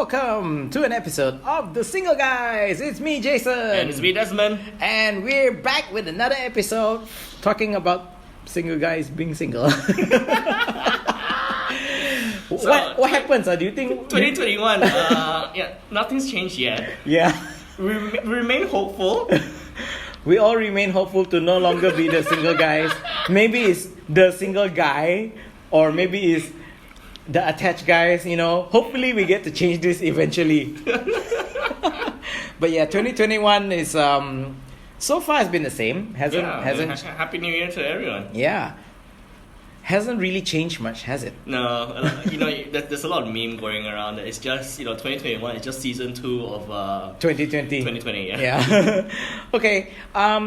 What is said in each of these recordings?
welcome to an episode of The Single Guys. It's me, Jason. And it's me, Desmond. And we're back with another episode talking about single guys being single. What happens? Do you think 2021? Nothing's changed yet. Yeah. We remain hopeful. We all remain hopeful to no longer be the single guys. Maybe it's the single guy, or maybe it's the attached guys. Hopefully we get to change this eventually. But yeah, 2021 is so far it's been the same. Hasn't Happy New Year to everyone. Yeah. Hasn't really changed much, has it? No, there's a lot of meme going around. It's just 2021. It's just season 2 of 2020. 2020. Yeah. Okay.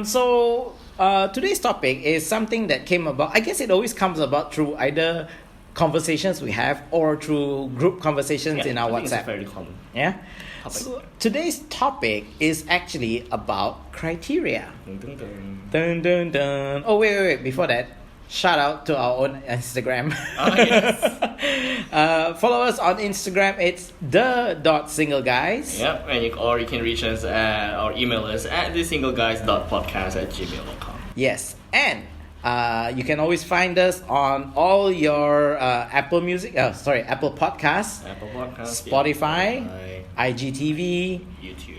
So today's topic is something that came about. I guess it always comes about through either conversations we have or through group conversations in our WhatsApp. It's fairly common. Yeah. Topic. So today's topic is actually about criteria. Dun, dun, dun. Dun dun dun. Oh wait. Before that, shout out to our own Instagram. Oh yes. Follow us on Instagram. It's the.singleguys. Yep, and you can reach us or email us at thesingleguys.podcast@gmail.com. Yes, and you can always find us on all your Apple Podcasts, Spotify, IGTV,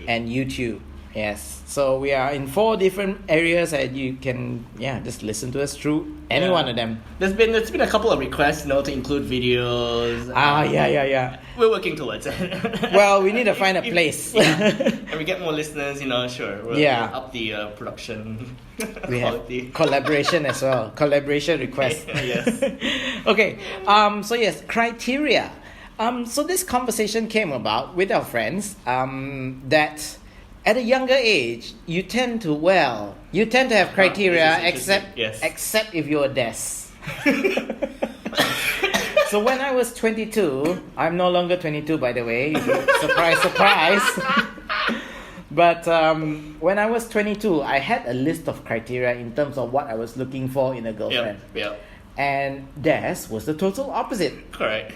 and YouTube. Yes, so we are in 4 different areas, and you can just listen to us through any one of them. There's been a couple of requests, to include videos. Yeah. We're working towards it. Well, we need to find a place. And we get more listeners, sure. We'll up the production we quality. have collaboration as well. Collaboration requests. Yes. Okay. So yes, criteria. So this conversation came about with our friends. That at a younger age, you tend to have criteria, except if you're a des. So when I was 22, I'm no longer 22, by the way. Surprise. But when I was 22, I had a list of criteria in terms of what I was looking for in a girlfriend. Yep. And Des was the total opposite. Correct.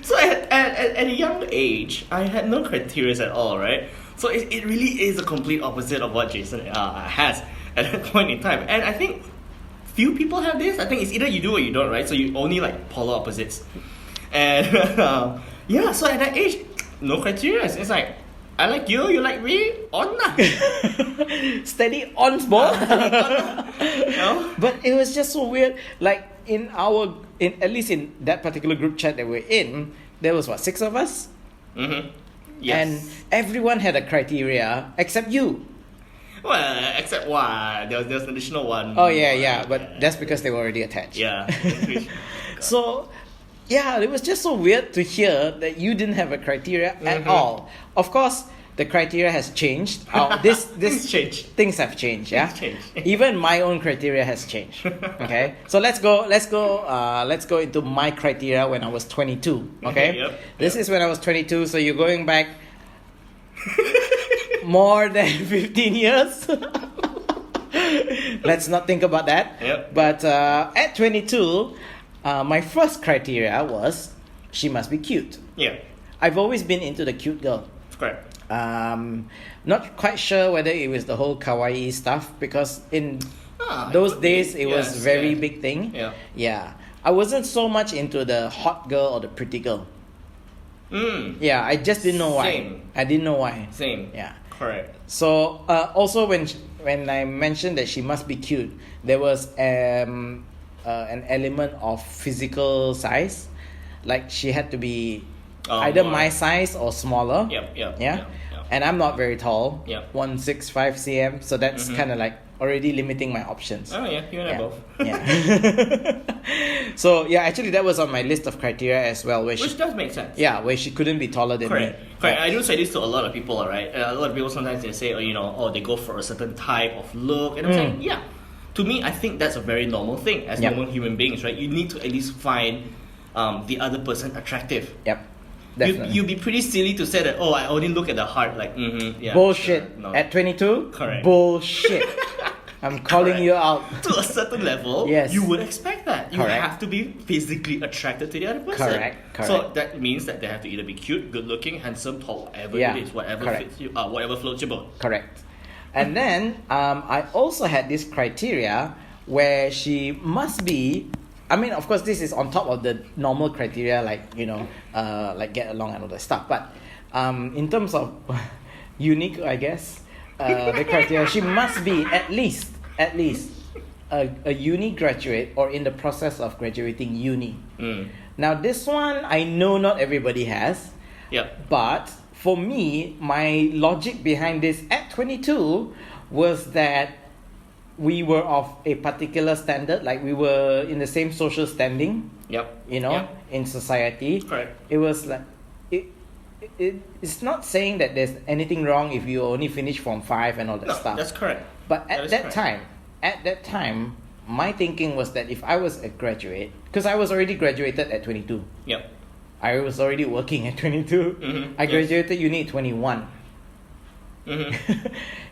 So at a young age, I had no criteria at all, right? So it really is the complete opposite of what Jason has at that point in time. And I think few people have this. I think it's either you do or you don't, right? So you only like polar opposites. And so at that age, no criteria. It's like, I like you, you like me, on lah. Steady on, ball. No? But it was just so weird. Like at least in that particular group chat that we're in, there was 6 of us? Mm-hmm. Yes. And everyone had a criteria except you. Well, except one. There was an additional one. Oh yeah. But that's because they were already attached. Yeah. So, it was just so weird to hear that you didn't have a criteria at all. Of course, the criteria has changed. Things changed. Things have changed. Yeah. Things changed. Even my own criteria has changed. Okay. So let's go into my criteria when I was 22. Okay. Yep. This is when I was 22. So you're going back more than 15 years. Let's not think about that. Yep. But at 22, my first criteria was she must be cute. Yeah. I've always been into the cute girl. Correct. Not quite sure whether it was the whole kawaii stuff, because in those days it was very big thing. Yeah. I wasn't so much into the hot girl or the pretty girl. Yeah, I just didn't know why. Same. I didn't know why. Same. Yeah. Correct. So also when I mentioned that she must be cute, there was an element of physical size, like she had to be either my size or smaller. Yep. And I'm not very tall. Yep. 165 cm, so that's kind of like already limiting my options. Oh yeah, you and I both. Yeah. So actually that was on my list of criteria as well, which does make sense. Yeah, where she couldn't be taller than me. Correct. I do say this to a lot of people, right? A lot of people sometimes they say, they go for a certain type of look, and I'm saying, to me, I think that's a very normal thing as normal human beings, right? You need to at least find the other person attractive. Yep. Definitely. You'd be pretty silly to say that, I only look at the heart, like, Bullshit. Sure. No. At 22? Correct. Bullshit. I'm calling Correct. you out. To a certain level, Yes. you would expect that. You Correct. have to be physically attracted to the other person. Correct. So that means that they have to either be cute, good looking, handsome, tall, whatever Yeah. it is, whatever Correct. fits you, whatever floats your boat. Correct. And then I also had this criteria where she must be. I mean, of course, this is on top of the normal criteria, like like get along and all that stuff. But in terms of unique, I guess, the criteria, she must be at least a uni graduate or in the process of graduating uni. Now, this one I know not everybody has. Yep. But for me, my logic behind this at 22 was that we were of a particular standard, like we were in the same social standing. Yep. Yep. In society. Correct. It was like it's not saying that there's anything wrong if you only finish Form 5 and all that stuff. That's correct. But at That that time, my thinking was that if I was a graduate, because I was already graduated at 22. Yep. I was already working at 22. Mm-hmm. I graduated uni at 21.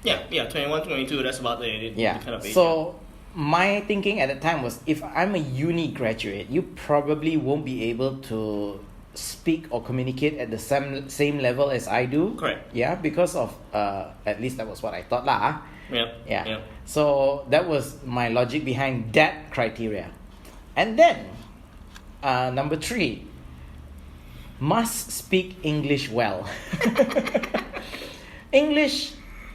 Yeah, 21, 22, that's about the kind of age. So my thinking at the time was, if I'm a uni graduate, you probably won't be able to speak or communicate at the same level as I do. Correct. Yeah, because of at least that was what I thought lah. Yeah. So that was my logic behind that criteria. And then number 3, must speak English well. English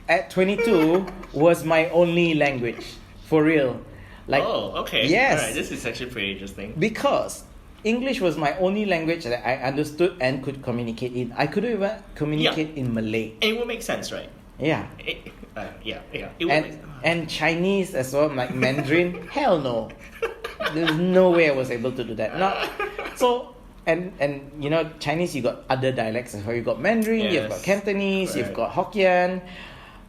at 22 was my only language, for real. Like, okay. Yes. Alright, this is actually pretty interesting. Because English was my only language that I understood and could communicate in. I couldn't even communicate in Malay. It would make sense, right? Yeah. It would make sense. And Chinese as well, like Mandarin. Hell no. There's no way I was able to do that. Not so. And Chinese, you got other dialects as well. You got Mandarin, you've got Cantonese, you've got Hokkien.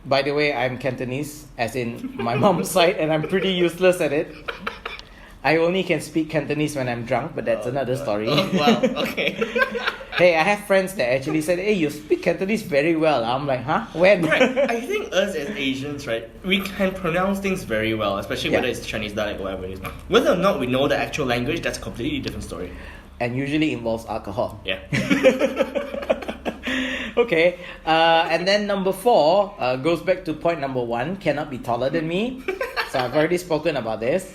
By the way, I'm Cantonese, as in my mom's side, and I'm pretty useless at it. I only can speak Cantonese when I'm drunk, but that's another story. Oh, wow, okay. Hey, I have friends that actually said, hey, you speak Cantonese very well. I'm like, huh? When? Right. I think us as Asians, right, we can pronounce things very well, especially whether it's Chinese dialect or whatever it is. Whether or not we know the actual language, that's a completely different story. And usually involves alcohol. Yeah. Okay. And then number 4 goes back to point number 1, cannot be taller than me. So I've already spoken about this.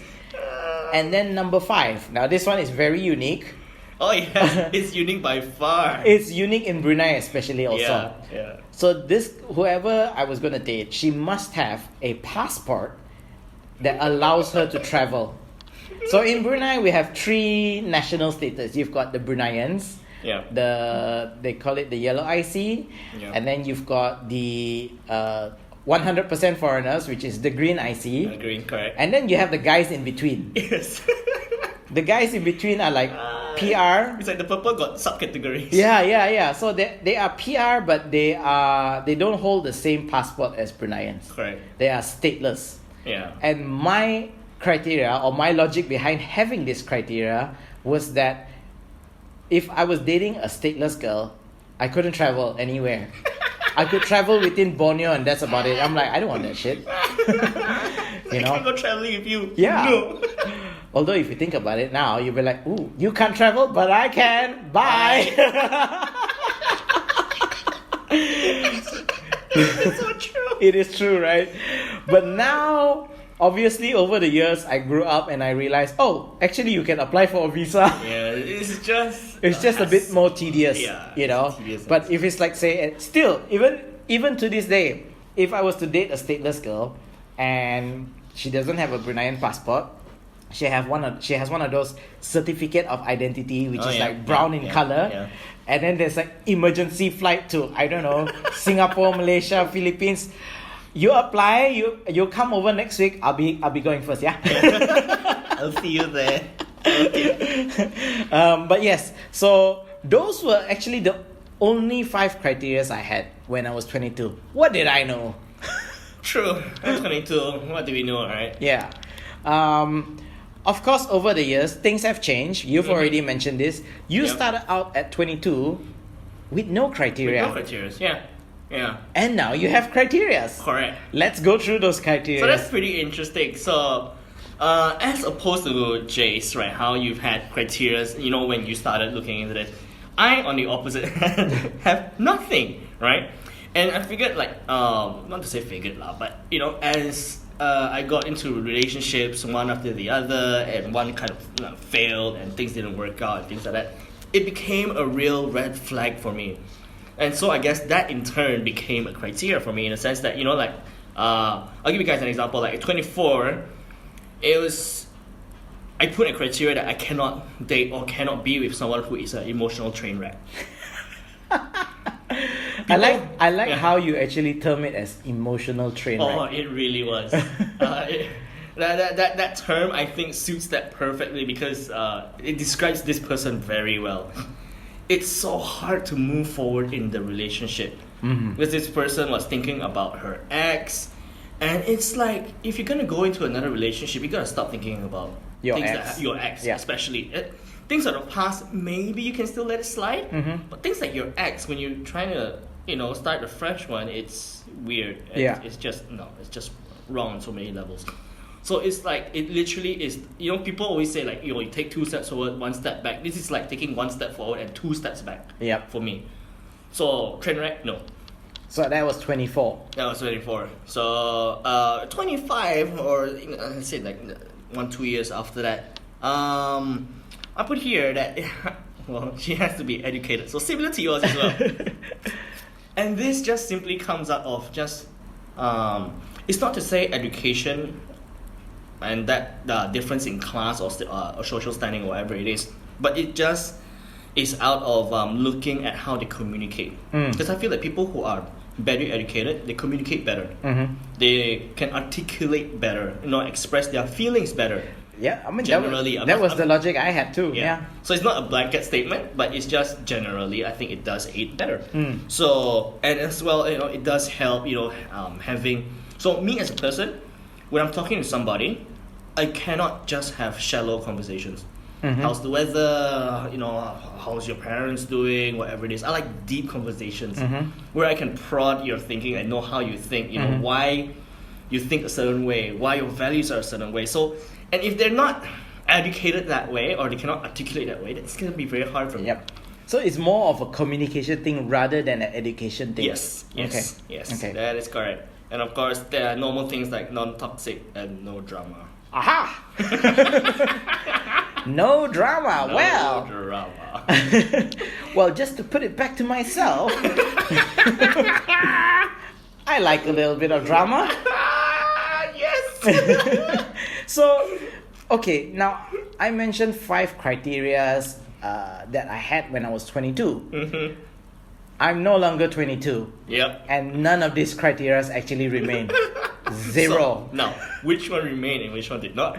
And then number 5. Now this one is very unique. Oh yeah, it's unique by far. It's unique in Brunei especially also. Yeah. So whoever I was going to date, she must have a passport that allows her to travel. So in Brunei, we have 3 national status. You've got the Bruneians. Yeah. They call it the yellow IC. Yeah. And then you've got the 100% foreigners, which is the green IC. Green, correct. And then you have the guys in between. Yes. The guys in between are like PR. It's like the purple got subcategories. Yeah. So they are PR, but they don't hold the same passport as Bruneians. Correct. They are stateless. Yeah. And my criteria, or my logic behind having this criteria, was that if I was dating a stateless girl, I couldn't travel anywhere. I could travel within Borneo and that's about it. I'm like, I don't want that shit. I can't go traveling with you. Yeah. No. Although if you think about it now, you'll be like, ooh, you can't travel, but I can. Bye. It's so true. It is true, right? But now, obviously, over the years, I grew up and I realized, oh, actually, you can apply for a visa. Yeah, it's just a bit more tedious, Yeah, tedious. But if it's like, say, still, even to this day, if I was to date a stateless girl and she doesn't have a Bruneian passport, she has one of those certificate of identity, which is like brown in color. Yeah. And then there's like emergency flight to, I don't know, Singapore, Malaysia, Philippines. You apply, you come over next week. I'll be going first, yeah. I'll see you there. Okay. But yes, so those were actually the only 5 criteria I had when I was 22. What did I know? True. I'm 22. What do we know, right? Yeah. Of course, over the years, things have changed. You've already mentioned this. You started out at 22 with no criteria. With no criteria, yeah. Yeah. And now you have criteria. Correct. Let's go through those criteria. So that's pretty interesting. So, as opposed to Jace, right, how you've had criteria, when you started looking into this, I, on the opposite hand, have nothing, right? And I figured, not to say figured lah, but, as I got into relationships one after the other, and one kind of failed, and things didn't work out, and things like that, it became a real red flag for me. And so I guess that in turn became a criteria for me, in a sense that, I'll give you guys an example. Like at 24, I put a criteria that I cannot date or cannot be with someone who is an emotional train wreck. I like how you actually term it as emotional train wreck. Oh, it really was. That term, I think, suits that perfectly because it describes this person very well. It's so hard to move forward in the relationship because this person was thinking about her ex, and it's like, if you're gonna go into another relationship, you gotta stop thinking about your ex, especially. Things of the past, maybe you can still let it slide, but things like your ex, when you're trying to start a fresh one, it's weird. It's just wrong on so many levels. So it's like, it literally is, people always say like, you take 2 steps forward, 1 step back. This is like taking 1 step forward and 2 steps back for me. So, train wreck, no. So that was 24. That was 24. So, 25, or let's say like 1-2 years after that, I put here that, well, she has to be educated. So similar to yours as well. And this just simply comes out of just, it's not to say education and that the difference in class or social standing or whatever it is, but it just is out of looking at how they communicate. Because I feel that people who are better educated, they communicate better. They can articulate better, express their feelings better. Yeah, I mean, generally, that was the logic I had too. Yeah. So it's not a blanket statement, but it's just generally, I think it does aid better. So, and as well, it does help, having. So me as a person, when I'm talking to somebody, I cannot just have shallow conversations. How's the weather? How's your parents doing? Whatever it is, I like deep conversations where I can prod your thinking and know how you think. Why you think a certain way, why your values are a certain way. So, and if they're not educated that way or they cannot articulate that way, it's gonna be very hard for me. So it's more of a communication thing rather than an education thing. Yes. Okay. That is correct. And of course, there are normal things like non-toxic and no drama. Aha! No drama. No drama. Well, just to put it back to myself, I like a little bit of drama. Yes. So, okay, now I mentioned 5 criteria that I had when I was 22. I'm no longer 22. Yep. And none of these criteria actually remain. 0. So, now, which one remained and which one did not?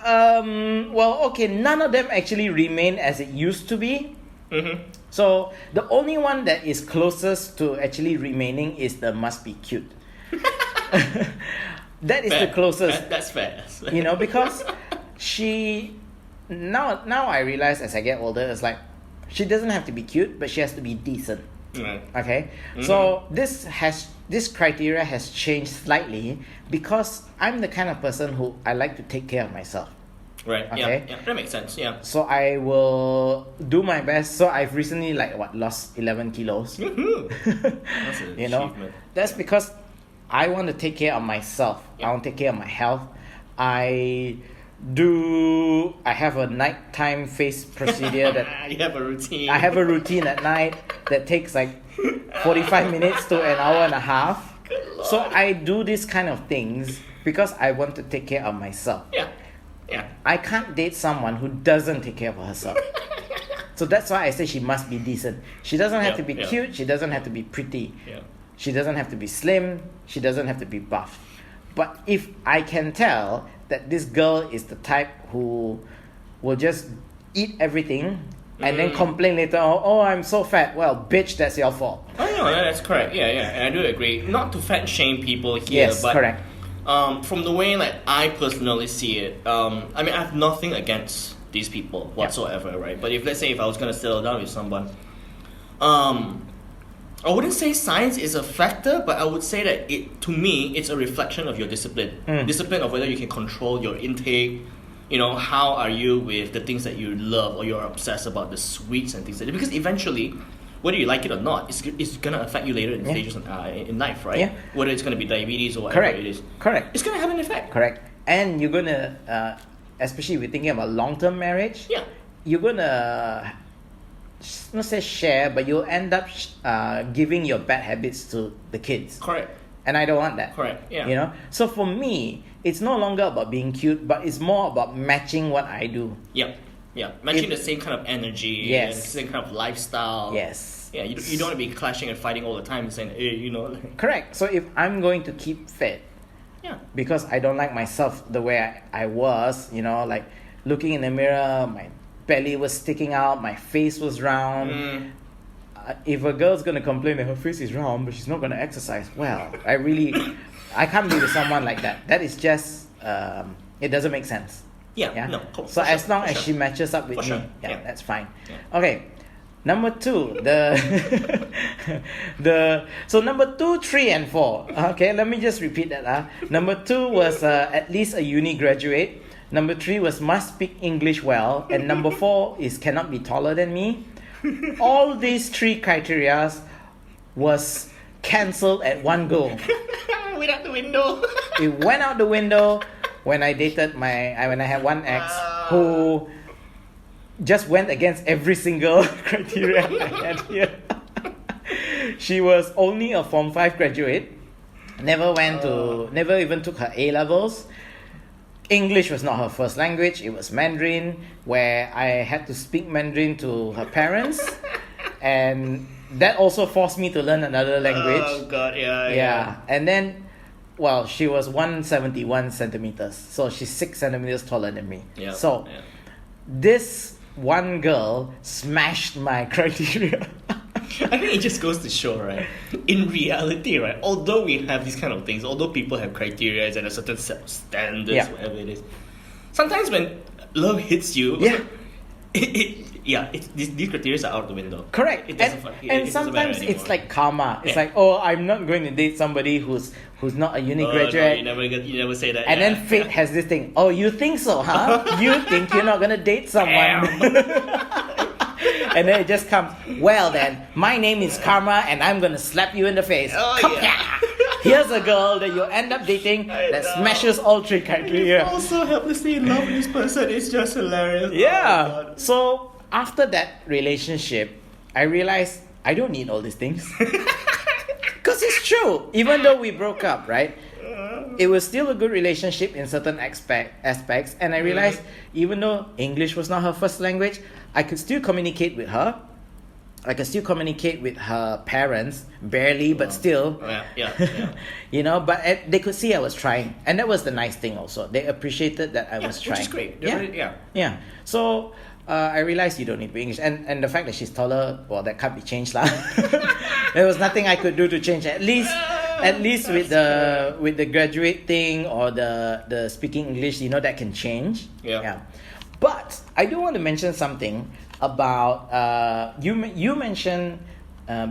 Well, okay, none of them actually remain as it used to be. So the only one that is closest to actually remaining is the must be cute. That is fair. The closest. That's fair. Because she now I realize as I get older, it's like she doesn't have to be cute, but she has to be decent. Okay, so this criteria has changed slightly because I'm the kind of person who I like to take care of myself. Right. Okay. Yeah, that makes sense. Yeah. So I will do my best. So I've recently lost 11 kilos. That's an achievement. That's because I want to take care of myself. I want to take care of my health. I have a nighttime face procedure that you have a routine. I have a routine at night that takes like 45 minutes to an hour and a half. Good Lord. So I do these kind of things because I want to take care of myself. Yeah. I can't date someone who doesn't take care of herself. So that's why I say she must be decent. She doesn't have to be cute. She doesn't have to be pretty. She doesn't have to be slim. She doesn't have to be buff. But if I can tell that this girl is the type who will just eat everything and then complain later, oh, I'm so fat. Well, bitch, that's your fault. Oh, no, that's correct. Yeah. And I do agree. Not to fat shame people here, yes, but correct. From the way I personally see it, I mean, I have nothing against these people whatsoever, right? But let's say if I was going to settle down with someone, I wouldn't say science is a factor, but I would say that to me, it's a reflection of your discipline. Discipline of whether you can control your intake. How are you with the things that you love or you're obsessed about, the sweets and things like that. Because eventually, whether you like it or not, it's going to affect you later in stages in life, right? Yeah. Whether it's going to be diabetes or whatever it is. Correct. It's going to have an effect. Correct. And you're going to, especially if you're thinking about long-term marriage, you're going to, not say share, but you'll end up giving your bad habits to the kids. Correct. And I don't want that. Correct, yeah. So for me, it's no longer about being cute, but it's more about matching what I do. Yep. Yeah, matching the same kind of energy and the same kind of lifestyle. Yes. Yeah, you don't want to be clashing and fighting all the time and saying, hey, Correct. So if I'm going to keep fit, because I don't like myself the way I was, like looking in the mirror, my belly was sticking out, my face was round. If a girl's going to complain that her face is round, but she's not going to exercise, well, I can't be with someone like that. That is just, it doesn't make sense. Yeah. No. Cool. So as long as she matches up with me, that's fine. Yeah. Okay. Number 2, so number 2, 3, and 4. Okay, let me just repeat that. Number 2 was at least a uni graduate. Number 3 was must speak English well, and number 4 is cannot be taller than me. All these 3 criteria was cancelled at one go. Went out the window. It went out the window when I dated when I had one ex who just went against every single criteria I had here. She was only a Form 5 graduate. Never even took her A levels. English was not her first language. It was Mandarin, where I had to speak Mandarin to her parents, and that also forced me to learn another language. Oh God, yeah. And then, she was 171 centimeters, so she's 6 centimeters taller than me. This one girl smashed my criteria. I think it just goes to show, right? In reality, right? Although we have these kind of things, although people have criteria and a certain set of standards, whatever it is, sometimes when love hits you, these criteria are out the window. Correct. It doesn't and sometimes it's like karma. It's like, oh, I'm not going to date somebody who's not a uni graduate. No, you never say that. And then fate has this thing. Oh, you think so, huh? You think you're not gonna date someone? And then it just comes. Well, then my name is Karma, and I'm gonna slap you in the face. Here's a girl that you'll end up dating that smashes all 3 criteria. You're also helplessly in love with this person. It's just hilarious. Yeah. Oh, so after that relationship, I realized I don't need all these things. Because it's true. Even though we broke up, right? It was still a good relationship in certain aspects. And I realized even though English was not her first language, I could still communicate with her. I could still communicate with her parents, barely, but still. Yeah. But they could see I was trying. And that was the nice thing also. They appreciated that I was trying. Which is great. Yeah. So I realized you don't need to be English. And the fact that she's taller, well, that can't be changed. There was nothing I could do to change. At least with the graduate thing or the speaking English, that can change. Yeah. But I do want to mention something about you mentioned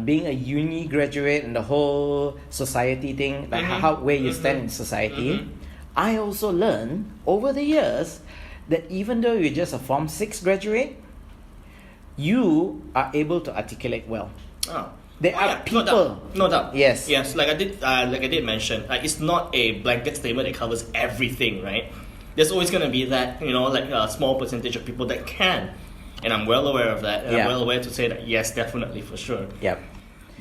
being a uni graduate and the whole society thing, like where you stand in society. I also learned over the years that even though you're just a Form 6 graduate, you are able to articulate well. There are people. No doubt. Yes. Like I did mention, it's not a blanket statement that covers everything, right? There's always going to be that, like a small percentage of people that can, and I'm well aware of that. And I'm well aware to say that yes, definitely for sure. Yep.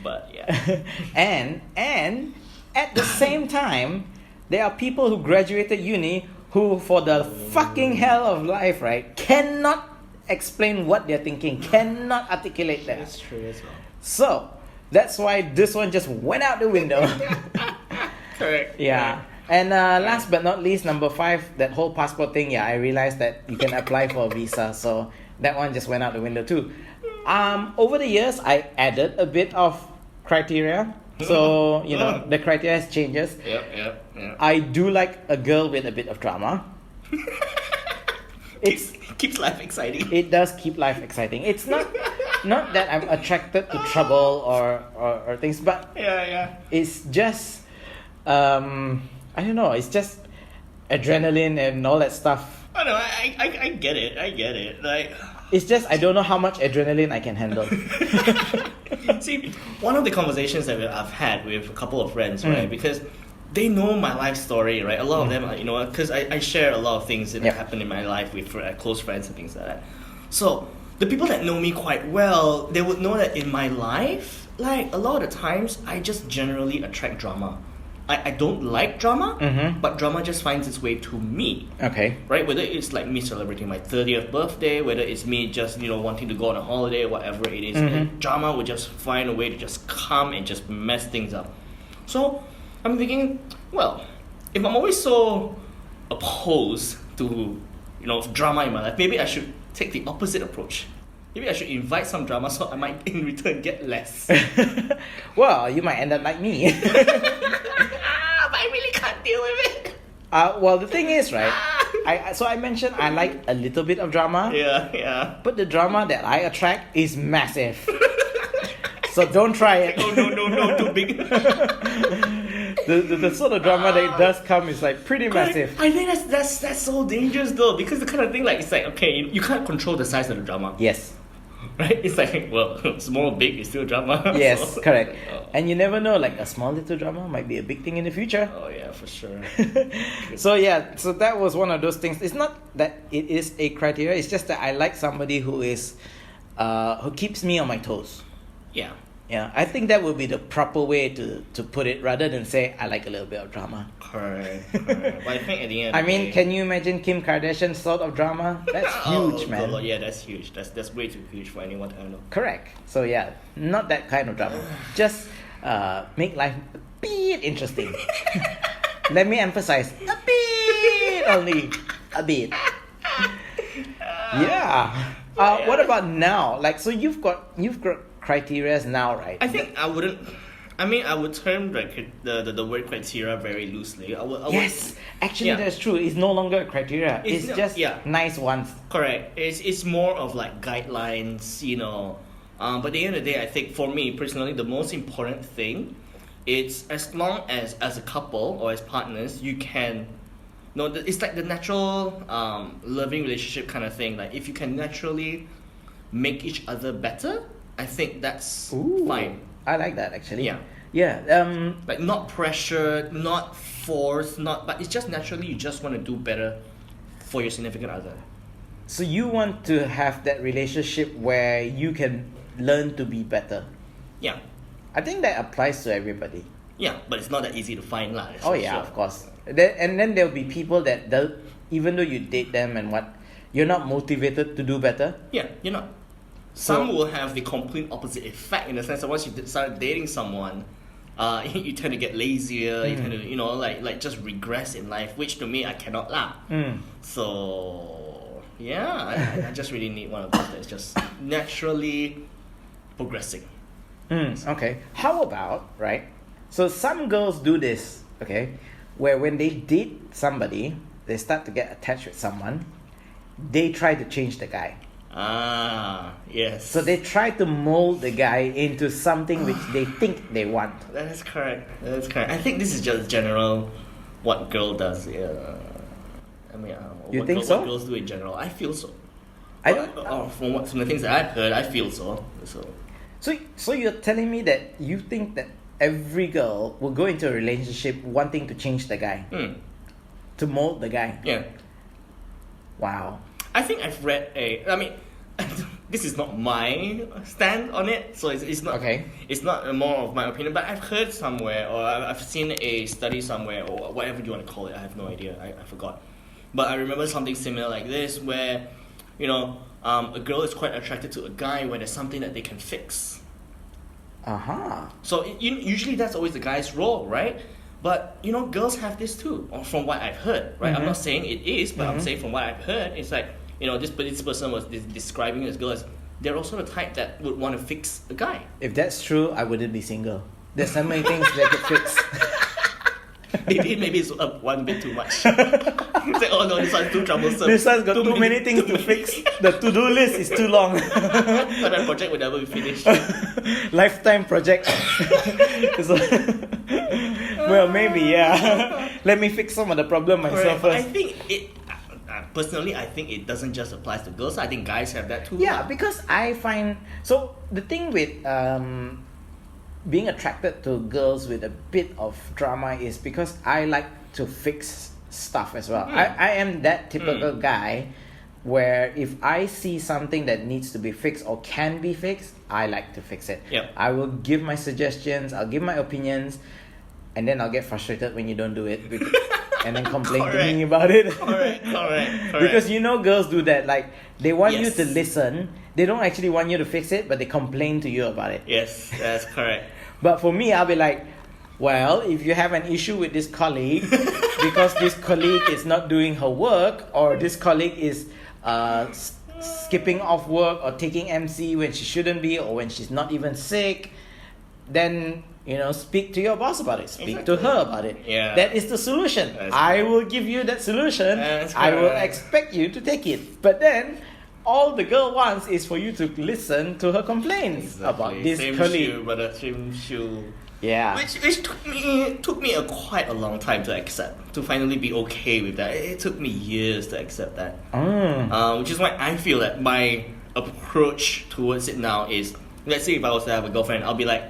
But yeah. and at the same time, there are people who graduated uni who, for the fucking hell of life, right, cannot explain what they're thinking, cannot articulate that. That's true as well. So that's why this one just went out the window. Correct. Yeah. And last but not least, number 5, that whole passport thing. I realized that you can apply for a visa, so that one just went out the window too. Over the years, I added a bit of criteria. So the criteria changes. Yep. I do like a girl with a bit of drama. It keeps life exciting. It does keep life exciting. It's not not that I'm attracted to trouble or things, but it's just I don't know. It's just adrenaline and all that stuff. I know. I get it. Like, it's just I don't know how much adrenaline I can handle. see, one of the conversations that I've had with a couple of friends, right? Because they know my life story, right? A lot of them, because I share a lot of things that happen in my life with close friends and things like that. So the people that know me quite well, they would know that in my life, like a lot of the times, I just generally attract drama. I don't like drama, but drama just finds its way to me. Okay. Right? Whether it's like me celebrating my 30th birthday, whether it's me just, wanting to go on a holiday, whatever it is, drama will just find a way to just come and just mess things up. So I'm thinking, well, if I'm always so opposed to, drama in my life, maybe I should take the opposite approach. Maybe I should invite some drama so I might in return get less. Well, you might end up like me. But I really can't deal with it. Well, the thing is, right? I mentioned I like a little bit of drama. Yeah. But the drama that I attract is massive. So don't try it. Oh, no, too big. The sort of drama that does come is like pretty massive. I think that's so dangerous though, because the kind of thing like it's like, okay, you can't control the size of the drama. Yes. Right? It's like, well, small or big is still drama. Yes, correct. And you never know, like a small little drama might be a big thing in the future. Oh yeah, for sure. So that was one of those things. It's not that it is a criteria, it's just that I like somebody who is who keeps me on my toes. Yeah. Yeah, I think that would be the proper way to put it, rather than say I like a little bit of drama. Correct. But I think at the end, I mean, can you imagine Kim Kardashian's sort of drama? That's huge, man. God, yeah, that's huge. That's way too huge for anyone to handle. Correct. So yeah, not that kind of drama. Just make life a bit interesting. Let me emphasize, a bit only, a bit. Yeah. What about now? Like, so you've got criteria now, right? I think I wouldn't. I mean, I would term the word criteria very loosely. Yes, actually, that's true. It's no longer a criteria. It's just nice ones. Correct. It's more of like guidelines, But at the end of the day, I think for me personally, the most important thing, it's as long as a couple or as partners, you can. No, it's like the natural loving relationship kind of thing. Like if you can naturally make each other better, I think that's fine. I like that actually. Yeah. Like not pressure, not forced, but it's just naturally you just want to do better for your significant other. So you want to have that relationship where you can learn to be better. Yeah. I think that applies to everybody. Yeah, but it's not that easy to find lah. Oh yeah, of course. And then there'll be people that even though you date them and what, you're not motivated to do better. Yeah, you're not. Some will have the complete opposite effect in the sense that once you start dating someone, you tend to get lazier. You tend to, like just regress in life, which to me I cannot lah. So yeah, I just really need one of those that's just naturally progressing. Okay. How about, right? So some girls do this, okay, where when they date somebody, they start to get attached with someone, they try to change the guy. Yes. So they try to mold the guy into something which they think they want. That is correct. I think this is just general what girl does. Yeah. I mean, you think so? What girls do in general. I feel so. From the things that I've heard, I feel so. So you're telling me that you think that every girl will go into a relationship wanting to change the guy, to mold the guy? Yeah. Wow. I think I've read I mean, this is not my stand on it, so it's not. Okay. It's not more of my opinion, but I've heard somewhere, or I've seen a study somewhere, or whatever you want to call it. I have no idea. I forgot. But I remember something similar like this, where, a girl is quite attracted to a guy when there's something that they can fix. So usually that's always the guy's role, right? But girls have this too, from what I've heard, right? I'm not saying it is, but I'm saying from what I've heard, it's like this person was describing this girl as they're also the type that would want to fix a guy. If that's true, I wouldn't be single. There's so many things that could fix. maybe it's one bit too much. It's like, oh no, this one's too troublesome. This one's got too many things to fix. The to-do list is too long. But that project will never be finished. Lifetime project. Well, maybe, yeah. Let me fix some of the problem myself But I first. think it. Personally, I think it doesn't just apply to girls. I think guys have that too. Yeah, because I find so the thing with being attracted to girls with a bit of drama is because I like to fix stuff as well. I am that typical guy where if I see something that needs to be fixed or can be fixed, I like to fix it. Yep. I will give my suggestions, I'll give my opinions, and then I'll get frustrated when you don't do it. And then complain to me about it. Correct. Because girls do that. Like, they want you Yes. to listen. They don't actually want you to fix it, but they complain to you about it. Yes, that's correct. But for me, I'll be like, well, if you have an issue with this colleague because this colleague is not doing her work, or this colleague is skipping off work or taking MC when she shouldn't be, or when she's not even sick, then speak to your boss about it. Speak to her about it. Yeah. That is the solution. That's I correct. will give you that solution. That's I will correct. expect you to take it. But then, all the girl wants is for you to listen to her complaints about this same colleague. shoe, but a same shoe. Yeah. Which took me quite a long time to accept, to finally be okay with that. It took me years to accept that. Which is why I feel that my approach towards it now is, let's say if I was to have a girlfriend, I'll be like,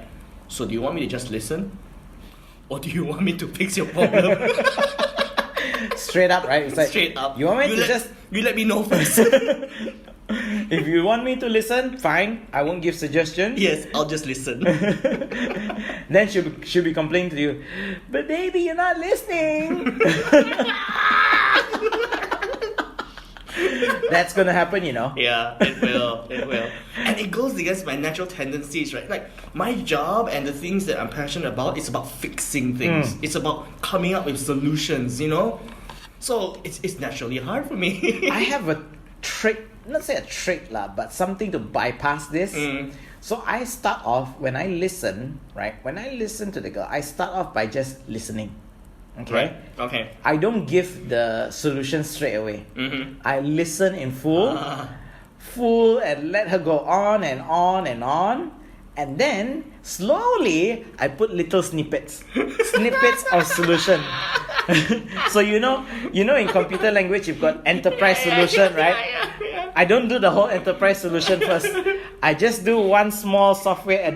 so do you want me to just listen? Or do you want me to fix your problem? Straight up, right? It's like, Straight up. You want me to just... You let me know first. If you want me to listen, fine. I won't give suggestions. Yes, I'll just listen. Then she'll be complaining to you, but baby, you're not listening. That's gonna happen, Yeah, it will. And it goes against my natural tendencies, right? Like, my job and the things that I'm passionate about is about fixing things. It's about coming up with solutions, So it's naturally hard for me. I have a trick, not say a trick lah, but something to bypass this. So I start off, when I listen, right? When I listen to the girl, I start off by just listening. Okay. Right? Okay. I don't give the solution straight away. I listen in full, and let her go on and on and on, and then slowly I put little snippets of solution. So in computer language you've got enterprise solution, right? I don't do the whole enterprise solution first. I just do one small software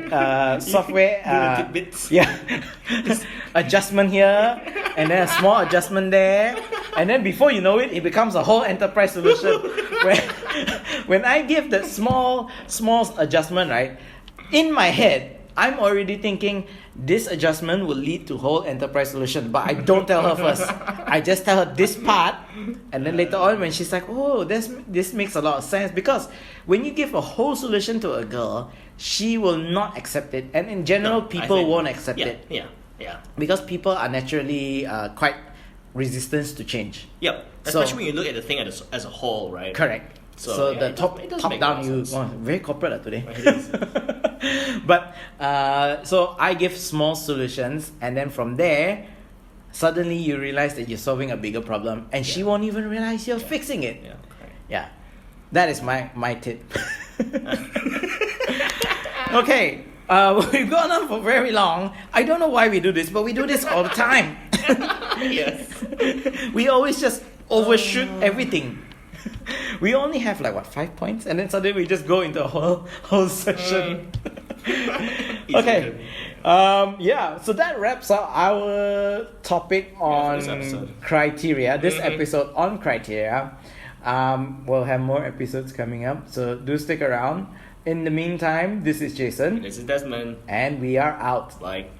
Tidbits. yeah, adjustment here, and then a small adjustment there, and then before you know it, it becomes a whole enterprise solution. When I give that small adjustment, right, in my head, I'm already thinking this adjustment will lead to whole enterprise solution, but I don't tell her first. I just tell her this part, and then later on when she's like, oh, this makes a lot of sense, because when you give a whole solution to a girl, she will not accept it, and in general, people won't accept it. Yeah. Because people are naturally quite resistant to change. Yep. Especially when you look at the thing as a whole, right? Correct. So yeah, the top make down, a lot of sense. very corporate today. It is. But so I give small solutions, and then from there, suddenly you realize that you're solving a bigger problem, and she won't even realize you're fixing it. Yeah. Correct. Yeah, that is my tip. Okay, we've gone on for very long. I don't know why we do this, but we do this all the time. Yes. We always just overshoot everything. We only have 5 points, and then suddenly we just go into a whole session. Okay. So that wraps up our topic on this episode. criteria. This episode on criteria. We'll have more episodes coming up, so do stick around. In the meantime, this is Jason. This is Desmond. And we are out. Like.